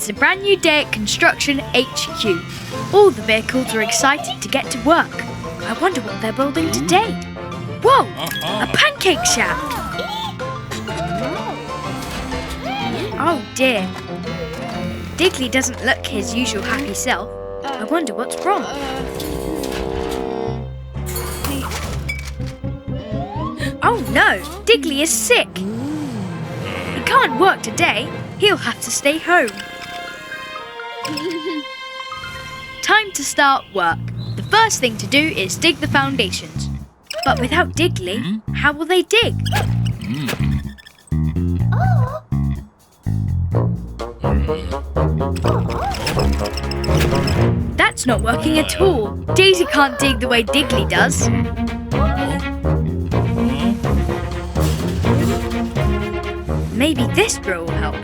It's a brand new day at Construction HQ. All the vehicles are excited to get to work. I wonder what they're building today. Whoa! A pancake shack! Oh dear. Digley doesn't look his usual happy self. I wonder what's wrong. Oh no! Digley is sick! He can't work today. He'll have to stay home. Time to start work. The first thing to do is dig the foundations. But without Digley, how will they dig? That's not working at all. Daisy can't dig the way Digley does. Maybe this drill will help.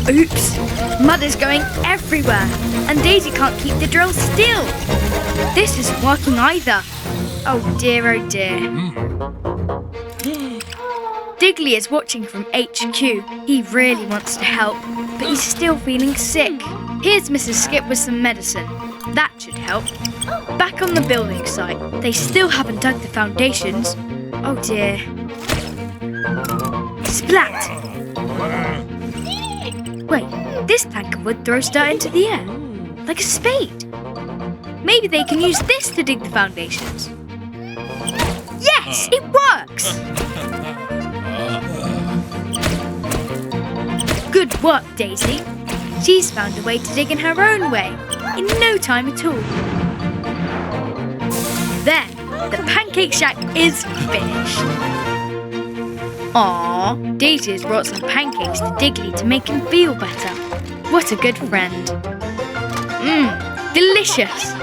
Oops! Mud is going everywhere, and Daisy can't keep the drill still. This isn't working either. Oh dear, oh dear. Digley is watching from HQ. He really wants to help, but he's still feeling sick. Here's Mrs. Skip with some medicine. That should help. Back on the building site, they still haven't dug the foundations. Oh dear. Splat! Wait, this plank of wood throws dirt into the air, like a spade. Maybe they can use this to dig the foundations. Yes, it works! Good work, Daisy. She's found a way to dig in her own way, in no time at all. There, the pancake shack is finished. Aww, Daisy has brought some pancakes to Digley to make him feel better. What a good friend. Delicious.